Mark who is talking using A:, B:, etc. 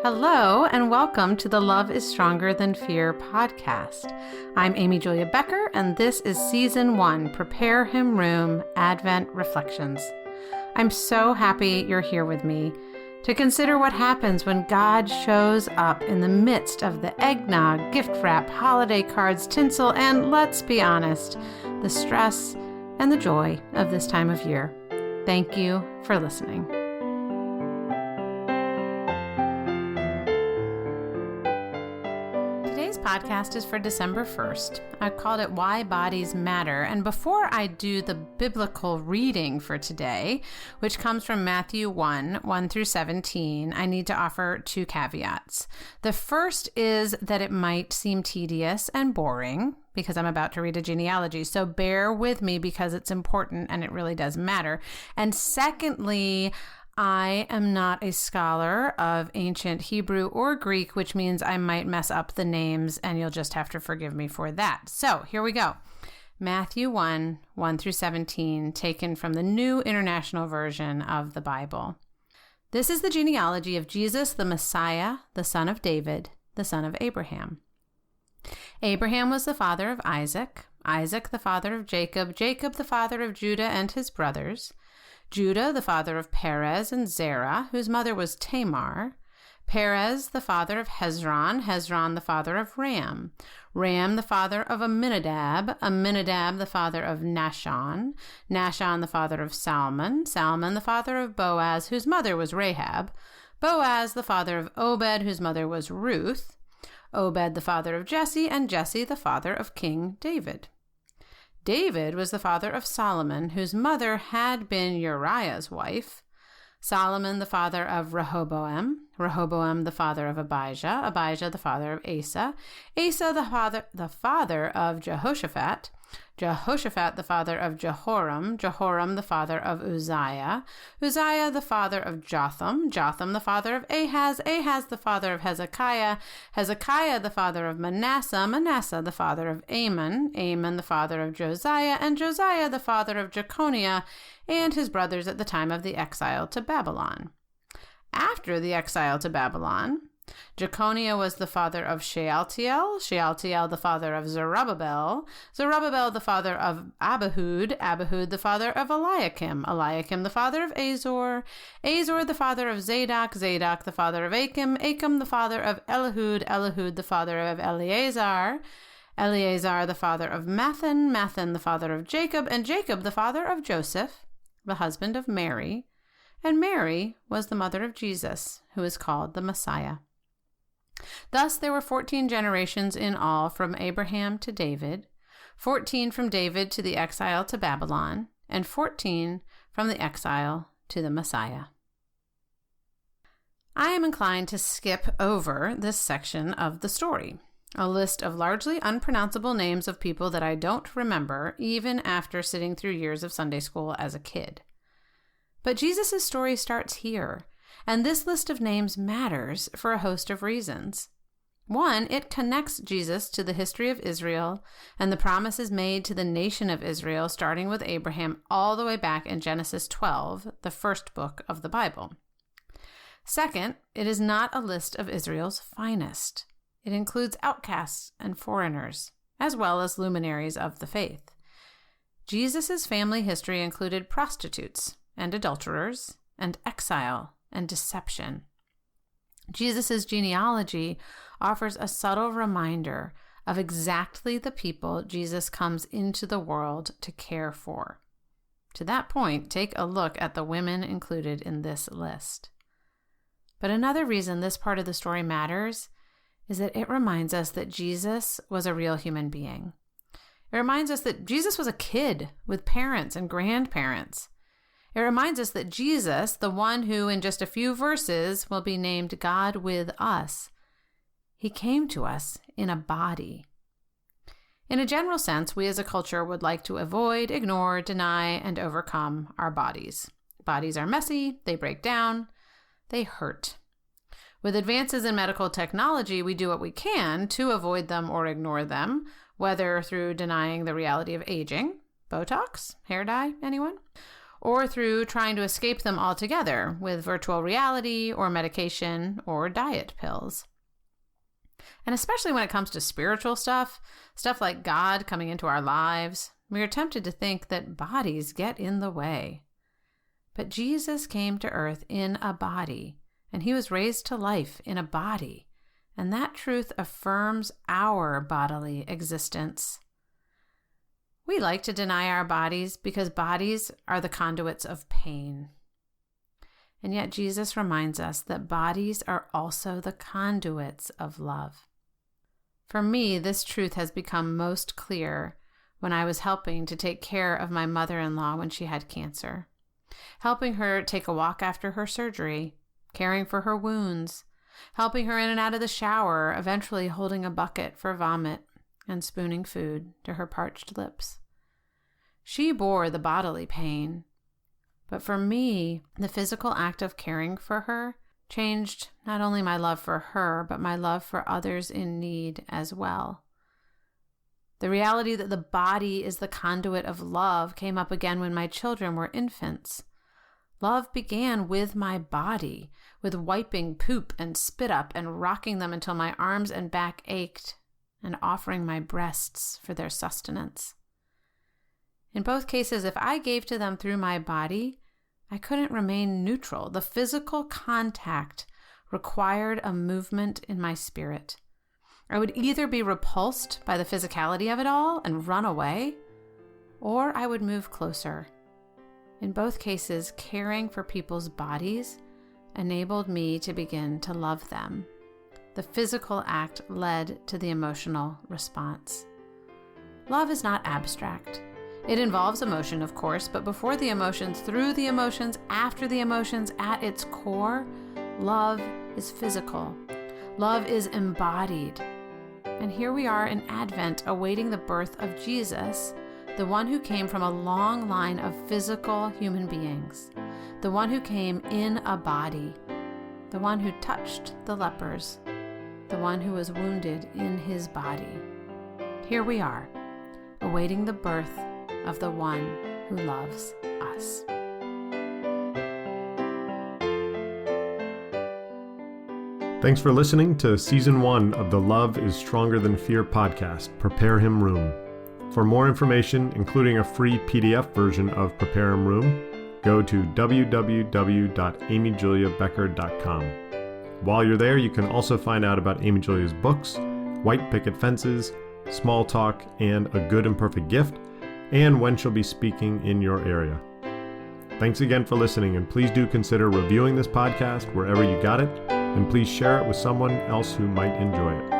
A: Hello, and welcome to the Love is Stronger Than Fear podcast. I'm Amy Julia Becker, and this is Season 1, Prepare Him Room, Advent Reflections. I'm so happy you're here with me to consider what happens when God shows up in the midst of the eggnog, gift wrap, holiday cards, tinsel, and let's be honest, the stress and the joy of this time of year. Thank you for listening. Today's podcast is for December 1st. I called it Why Bodies Matter. And before I do the biblical reading for today, which comes from Matthew 1 through 17, I need to offer two caveats. The first is that it might seem tedious and boring because I'm about to read a genealogy. So bear with me because it's important and it really does matter. And secondly, I am not a scholar of ancient Hebrew or Greek, which means I might mess up the names and you'll just have to forgive me for that. So here we go. Matthew 1 through 17, taken from the New International Version of the Bible. This is the genealogy of Jesus, the Messiah, the son of David, the son of Abraham. Abraham was the father of Isaac, Isaac the father of Jacob, Jacob the father of Judah and his brothers, Judah the father of Perez and Zerah, whose mother was Tamar, Perez the father of Hezron, Hezron the father of Ram, Ram the father of Amminadab, Amminadab the father of Nahshon, Nahshon the father of Salmon, Salmon the father of Boaz, whose mother was Rahab, Boaz the father of Obed, whose mother was Ruth, Obed the father of Jesse, and Jesse the father of King David. David was the father of Solomon, whose mother had been Uriah's wife, Solomon the father of Rehoboam, Rehoboam the father of Abijah, Abijah the father of Asa, Asa the father of Jehoshaphat, Jehoshaphat the father of Jehoram, Jehoram the father of Uzziah, Uzziah the father of Jotham, Jotham the father of Ahaz, Ahaz the father of Hezekiah, Hezekiah the father of Manasseh, Manasseh the father of Amon, Amon the father of Josiah, and Josiah the father of Jeconiah and his brothers at the time of the exile to Babylon. After the exile to Babylon, Jeconiah was the father of Shealtiel, Shealtiel the father of Zerubbabel, Zerubbabel the father of Abihud, Abihud the father of Eliakim, Eliakim the father of Azor, Azor the father of Zadok, Zadok the father of Achim, Achim the father of Elihud, Elihud the father of Eleazar, Eleazar the father of Mathan, Mathan the father of Jacob, and Jacob the father of Joseph, the husband of Mary, and Mary was the mother of Jesus, who is called the Messiah. Thus there were 14 generations in all from Abraham to David, 14 from David to the exile to Babylon, and 14 from the exile to the Messiah. I am inclined to skip over this section of the story, a list of largely unpronounceable names of people that I don't remember even after sitting through years of Sunday school as a kid. But Jesus' story starts here, and this list of names matters for a host of reasons. One, it connects Jesus to the history of Israel and the promises made to the nation of Israel, starting with Abraham all the way back in Genesis 12, the first book of the Bible. Second, it is not a list of Israel's finest. It includes outcasts and foreigners, as well as luminaries of the faith. Jesus' family history included prostitutes and adulterers and exile and deception. Jesus' genealogy offers a subtle reminder of exactly the people Jesus comes into the world to care for. To that point, take a look at the women included in this list. But another reason this part of the story matters is that it reminds us that Jesus was a real human being. It reminds us that Jesus was a kid with parents and grandparents. It reminds us that Jesus, the one who in just a few verses will be named God with us, he came to us in a body. In a general sense, we as a culture would like to avoid, ignore, deny, and overcome our bodies. Bodies are messy, they break down, they hurt. With advances in medical technology, we do what we can to avoid them or ignore them, whether through denying the reality of aging, Botox, hair dye, anyone? or through trying to escape them altogether with virtual reality or medication or diet pills. And especially when it comes to spiritual stuff like God coming into our lives, we are tempted to think that bodies get in the way. But Jesus came to earth in a body, and he was raised to life in a body, and that truth affirms our bodily existence. We like to deny our bodies because bodies are the conduits of pain. And yet Jesus reminds us that bodies are also the conduits of love. For me, this truth has become most clear when I was helping to take care of my mother-in-law when she had cancer, helping her take a walk after her surgery, caring for her wounds, helping her in and out of the shower, eventually holding a bucket for vomit and spooning food to her parched lips. She bore the bodily pain, but for me, the physical act of caring for her changed not only my love for her, but my love for others in need as well. The reality that the body is the conduit of love came up again when my children were infants. Love began with my body, with wiping poop and spit up and rocking them until my arms and back ached, and offering my breasts for their sustenance. In both cases, if I gave to them through my body, I couldn't remain neutral. The physical contact required a movement in my spirit. I would either be repulsed by the physicality of it all and run away, or I would move closer. In both cases, caring for people's bodies enabled me to begin to love them. The physical act led to the emotional response. Love is not abstract. It involves emotion, of course, but before the emotions, through the emotions, after the emotions, at its core, love is physical. Love is embodied. And here we are in Advent, awaiting the birth of Jesus, the one who came from a long line of physical human beings, the one who came in a body, the one who touched the lepers, the one who was wounded in his body. Here we are, awaiting the birth of the one who loves us.
B: Thanks for listening to Season 1 of the Love is Stronger Than Fear podcast, Prepare Him Room. For more information, including a free PDF version of Prepare Him Room, go to www.amyjuliabecker.com. While you're there, you can also find out about Amy Julia's books, White Picket Fences, Small Talk, and A Good and Perfect Gift, and when she'll be speaking in your area. Thanks again for listening, and please do consider reviewing this podcast wherever you got it, and please share it with someone else who might enjoy it.